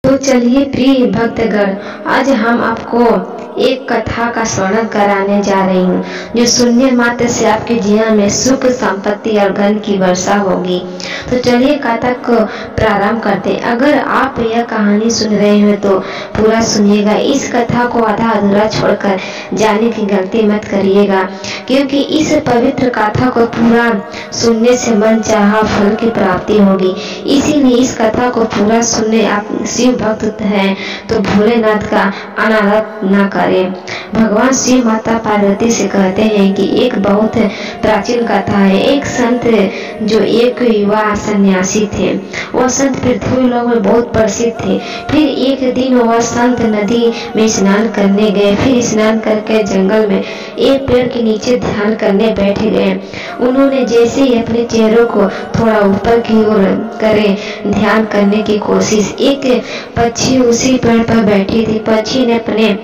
तो चलिए प्रिय भक्तगण, आज हम आपको एक कथा का स्मरण कराने जा रही हूँ जो सुनने मात्र से आपके जीवन में सुख संपत्ति और धन की वर्षा होगी। तो चलिए कथा को प्रारंभ करते हैं। अगर आप यह कहानी सुन रहे हैं तो पूरा सुनिएगा। इस कथा को आधा अधूरा छोड़कर जाने की गलती मत करिएगा, क्योंकि इस पवित्र कथा को पूरा सुनने से मन चाहा फल की प्राप्ति होगी। इसीलिए इस कथा को पूरा सुनने आप शिव भक्त हैं तो भोलेनाथ का अनादर न करें। भगवान शिव माता पार्वती से कहते हैं कि एक बहुत प्राचीन कथा है। एक संत जो एक युवा सन्यासी थे, वह संत पृथ्वी लोक में बहुत प्रसिद्ध थे। फिर एक दिन वह संत नदी में स्नान करने गए। फिर स्नान करके जंगल में एक पेड़ के नीचे ध्यान करने बैठ गए। उन्होंने जैसे ही अपने चेहरों को थोड़ा ऊपर की ओर करे ध्यान करने की कोशिश, एक पक्षी उसी पेड़ पर बैठी थी। पक्षी ने अपने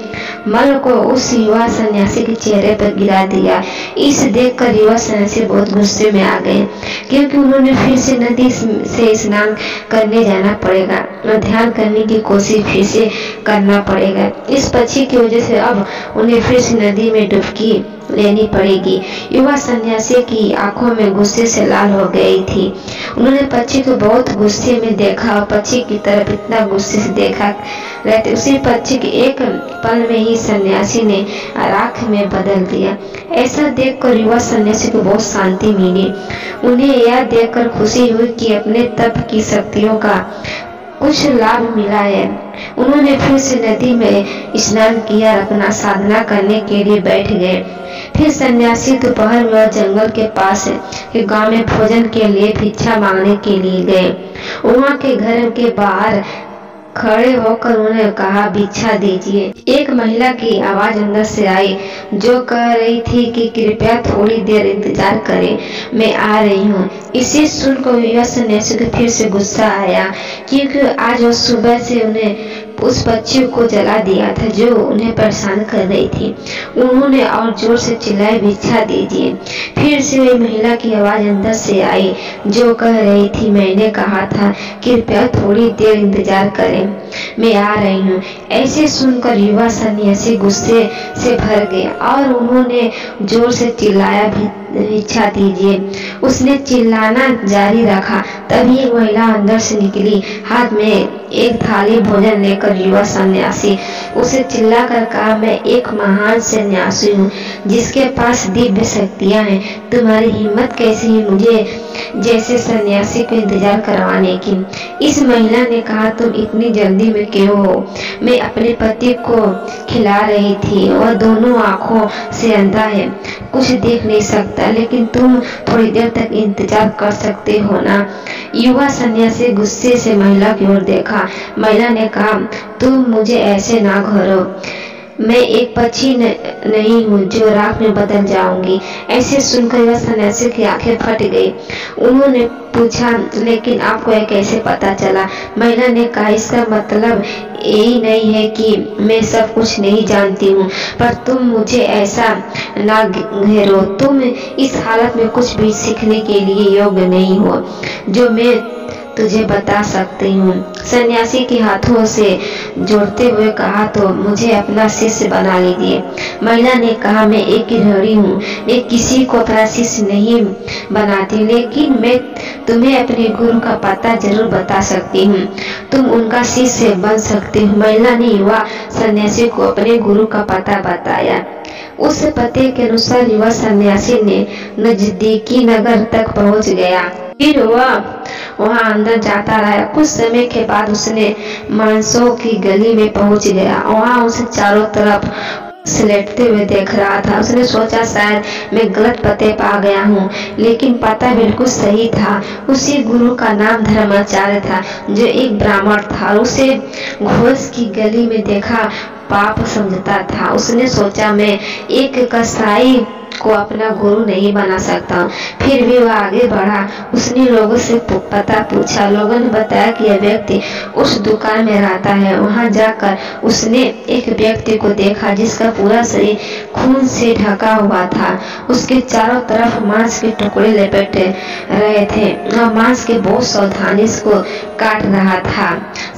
मल को उस युवा सन्यासी के चेहरे पर गिरा दिया। इस देखकर युवा सन्यासी बहुत गुस्से में आ गए, क्योंकि उन्होंने फिर से नदी से स्नान करने जाना पड़ेगा और ध्यान करने की कोशिश फिर से करना पड़ेगा। इस पक्षी की वजह से अब उन्हें फिर से नदी में डुबकी लेनी पड़ेगी। युवा सन्यासी की आंखों में गुस्से से लाल हो गई थी। उन्होंने पक्षी को बहुत गुस्से में देखा और पक्षी की तरफ इतना गुस्से से देखा रहते उसी पक्षी के एक पल में ही सन्यासी ने राख में बदल दिया। ऐसा देखकर युवा सन्यासी को बहुत शांति मिली। उन्हें यह देखकर खुशी हुई कि अपने तप की शक्तियों का कुछ लाभ मिला है। उन्होंने फिर से नदी में स्नान किया और अपना साधना करने के लिए बैठ गए। फिर सन्यासी दोपहर में जंगल के पास के गांव में भोजन के लिए भिक्षा मांगने के लिए गए। वहां के घर के बाहर खड़े होकर उन्होंने कहा, भिक्षा दीजिए। एक महिला की आवाज अंदर से आई जो कह रही थी कि कृपया थोड़ी देर इंतजार करें, मैं आ रही हूँ। इसे सुनकर युवा सन्यासी को फिर से गुस्सा आया, क्योंकि आज वो सुबह से उन्हें उस पक्षी को जला दिया था जो उन्हें परेशान कर रही थी। उन्होंने और जोर से चिल्लाए, भिक्षा दीजिए। फिर से वही महिला की आवाज अंदर से आई जो कह रही थी, मैंने कहा था कृपया थोड़ी देर इंतजार करें, मैं आ रही हूँ। ऐसे सुनकर युवा सन्यासी गुस्से से भर गए और उन्होंने जोर से चिल्लाया, भिक्षा दीजिए। उसने चिल्लाना जारी रखा। तभी एक महिला अंदर से निकली, हाथ में एक थाली भोजन लेकर। युवा सन्यासी उसे चिल्लाकर कहा, मैं एक महान सन्यासी हूँ जिसके पास दिव्य शक्तियाँ हैं। तुम्हारी हिम्मत कैसी है मुझे जैसे सन्यासी को इंतजार करवाने की। इस महिला ने कहा, तुम इतनी जल्दी में क्यों हो? मैं अपने पति को खिला रही थी, वह दोनों आंखों से अंधा है, कुछ देख नहीं सकता, लेकिन तुम थोड़ी देर तक इंतजार कर सकते हो ना? युवा सन्यासी गुस्से से महिला की ओर देखा। महिला ने कहा, तुम मुझे ऐसे ना घोरो, मैं एक पक्षी नहीं हूँ जो राख में बदल जाऊंगी। ऐसे सुनकर युवा सन्यासी की आंखें फट गई। उन्होंने पूछा, लेकिन आपको यह कैसे पता चला? महिला ने कहा, इसका मतलब यही नहीं है कि मैं सब कुछ नहीं जानती हूँ, पर तुम मुझे ऐसा ना घेरो। तुम इस हालत में कुछ भी सीखने के लिए योग्य नहीं हो जो मैं तुझे बता सकती हूँ। सन्यासी के हाथों से जोड़ते हुए कहा, तो मुझे अपना शिष्य बना लीजिए। महिला ने कहा, मैं एक गृहिणी हूँ, मैं किसी को अपना शिष्य नहीं बनाती, लेकिन मैं तुम्हें अपने गुरु का पता जरूर बता सकती हूँ, तुम उनका शिष्य बन सकती हो। महिला ने युवा सन्यासी को अपने गुरु का पता बताया। उस पते के अनुसार युवा सन्यासी ने नजदीकी नगर तक पहुँच गया। फिर वह वहां अंदर जाता रहा। कुछ समय के बाद उसने मानसों की गली में पहुंच गया। वहां उसे चारों तरफ लेटते हुए देख रहा था। उसने सोचा, शायद मैं गलत पते पा गया हूँ, लेकिन पता बिल्कुल सही था। उसी गुरु का नाम धर्माचार्य था जो एक ब्राह्मण था। उसे घोष की गली में देखा पाप समझता था। उसने सोचा, मैं एक कसाई को अपना गुरु नहीं बना सकता। फिर भी वह आगे बढ़ा। उसने लोगों से पता पूछा। लोगों ने बताया कि यह व्यक्ति उस दुकान में रहता है। वहां जाकर उसने एक व्यक्ति को देखा जिसका पूरा शरीर खून से ढका हुआ था। उसके चारों तरफ मांस के टुकड़े लपेटे रहे थे और मांस के बहुत सावधानी को काट रहा था।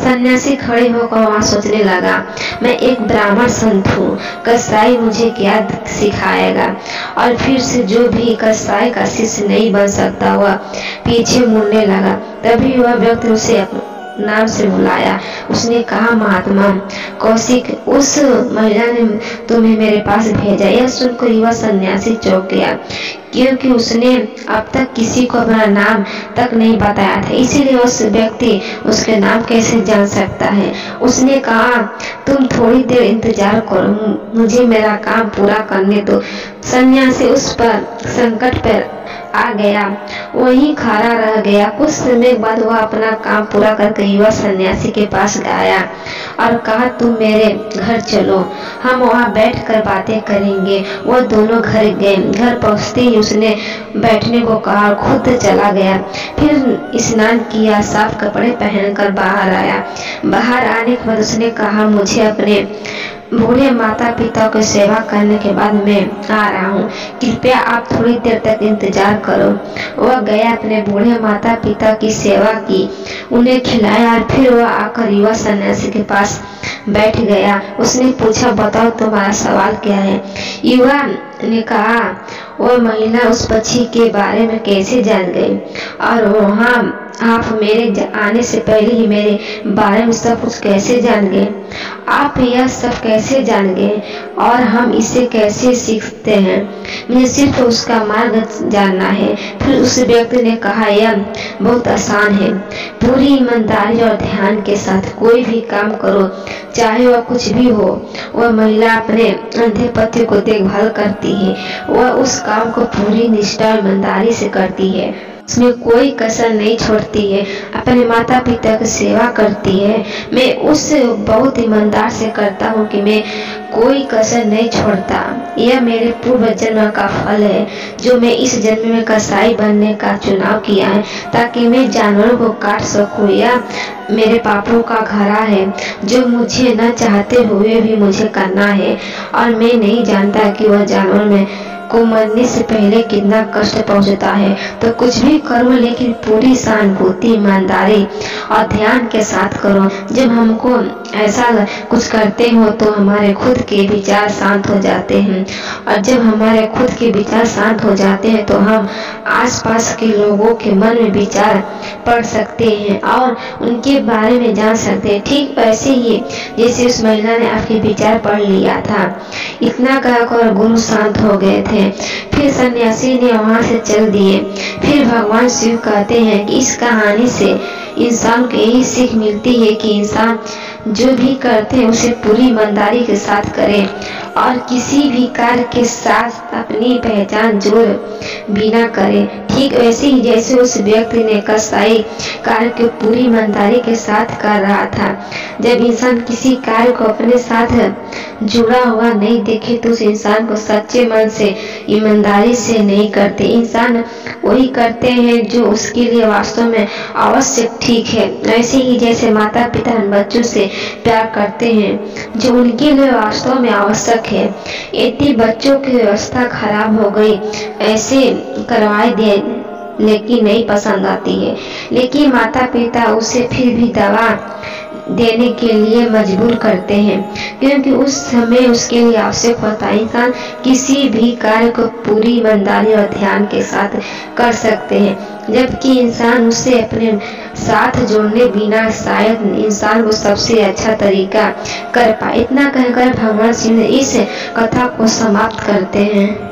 सन्यासी खड़े होकर वहां सोचने लगा, मैं एक ब्राह्मण संत हूँ, कसाई मुझे क्या सिखाएगा। और फिर से जो भी कसाई का शिष्य नहीं बन सकता वह पीछे मुड़ने लगा। तभी वह व्यक्ति उसे नाम से बुलाया। उसने कहा, महात्मा कौशिक, उस महिला ने तुम्हें मेरे पास भेजा। यह सुनकर युवा सन्यासी चौंक गया, क्योंकि उसने अब तक किसी को अपना नाम तक नहीं बताया था। इसीलिए उस व्यक्ति उसके नाम कैसे जान सकता है। उसने कहा, तुम थोड़ी देर इंतजार करो, मुझे मेरा काम पूरा करने दो। सन्यासी उस पर संकट पर आ गया, वहीं खड़ा रह गया। कुछ समय बाद वह अपना काम पूरा करके युवा सन्यासी के पास आया और कहा, तुम मेरे घर चलो, हम वहाँ बैठकर बातें करेंगे। वह दोनों घर गए। घर पहुँचते ही उसने बैठने को कहा और खुद चला गया। फिर स्नान किया, साफ कपड़े पहनकर बाहर आया। बाहर आने के बाद उसने कहा, मुझे अपने बूढ़े माता पिता की सेवा करने के बाद मैं आ रहा हूँ, कृपया आप थोड़ी देर तक इंतजार करो। वह गया, अपने बूढ़े माता पिता की सेवा की, उन्हें खिलाया और फिर वह आकर युवा सन्यासी के पास बैठ गया। उसने पूछा, बताओ तुम्हारा सवाल क्या है। युवा ने कहा, वह महिला उस पक्षी के बारे में कैसे जान गई और वहाँ आप मेरे आने से पहले ही मेरे बारे में सब कुछ कैसे जान गए। आप यह सब कैसे जान गए और हम इसे कैसे सीखते हैं। मुझे सिर्फ उसका मार्ग जानना है। फिर उस व्यक्ति ने कहा, यह बहुत आसान है। पूरी ईमानदारी और ध्यान के साथ कोई भी काम करो, चाहे वह कुछ भी हो। वह महिला अपने अंधे पति को देखभाल करती है। वह उस काम को पूरी निष्ठा और ईमानदारी से करती है, उसमें कोई कसर नहीं छोड़ती है, अपने माता पिता की सेवा करती है। मैं उससे बहुत ईमानदार से करता हूँ कि मैं कोई कसर नहीं छोड़ता। यह मेरे पूर्व जन्म का फल है जो मैं इस जन्म में कसाई बनने का चुनाव किया है, ताकि मैं जानवरों को काट सकूं। यह मेरे पापों का घड़ा है जो मुझे न चाहते हुए भी मुझे करना है, और मैं नहीं जानता कि वह जानवर में को मरने से पहले कितना कष्ट पहुंचता है। तो कुछ भी करो, लेकिन पूरी सहानुभूति, ईमानदारी और ध्यान के साथ करो। जब हमको ऐसा कुछ करते हो तो हमारे खुद के विचार शांत हो जाते हैं, और जब हमारे खुद के विचार शांत हो जाते हैं तो हम आसपास के लोगों के मन में विचार पढ़ सकते हैं और उनके बारे में जान सकते हैं। ठीक वैसे ही जैसे उस महिला ने आपके विचार पढ़ लिया था। इतना कहकर गुरु शांत हो गए थे। फिर सन्यासी ने वहां से चल दिए। फिर भगवान शिव कहते हैं कि इस कहानी से इंसान को यही सीख मिलती है कि इंसान जो भी करते हैं उसे पूरी ईमानदारी के साथ करें और किसी भी कार्य के साथ अपनी पहचान जोड़ बिना करें। ठीक वैसे ही जैसे उस व्यक्ति ने कसाई कार्य को पूरी ईमानदारी के साथ कर रहा था। जब इंसान किसी कार्य को अपने साथ जुड़ा हुआ नहीं देखे तो उस इंसान को सच्चे मन से, ईमानदारी से नहीं करते। इंसान वही करते हैं जो उसके लिए वास्तव में आवश्यक ठीक है। ऐसे ही जैसे माता पिता बच्चों से प्यार करते हैं जो उनके लिए वास्तव में आवश्यक है। यदि बच्चों की व्यवस्था खराब हो गई, ऐसे करवाए दे लेकिन नहीं पसंद आती है, लेकिन माता पिता उसे फिर भी दवा देने के लिए मजबूर करते हैं, क्योंकि उस समय उसके लिए आवश्यक होता है। इंसान किसी भी कार्य को पूरी ईमानदारी और ध्यान के साथ कर सकते हैं, जबकि इंसान उसे अपने साथ जोड़ने बिना शायद इंसान को सबसे अच्छा तरीका कर पाए। इतना कहकर भगवान शिव ने इस कथा को समाप्त करते हैं।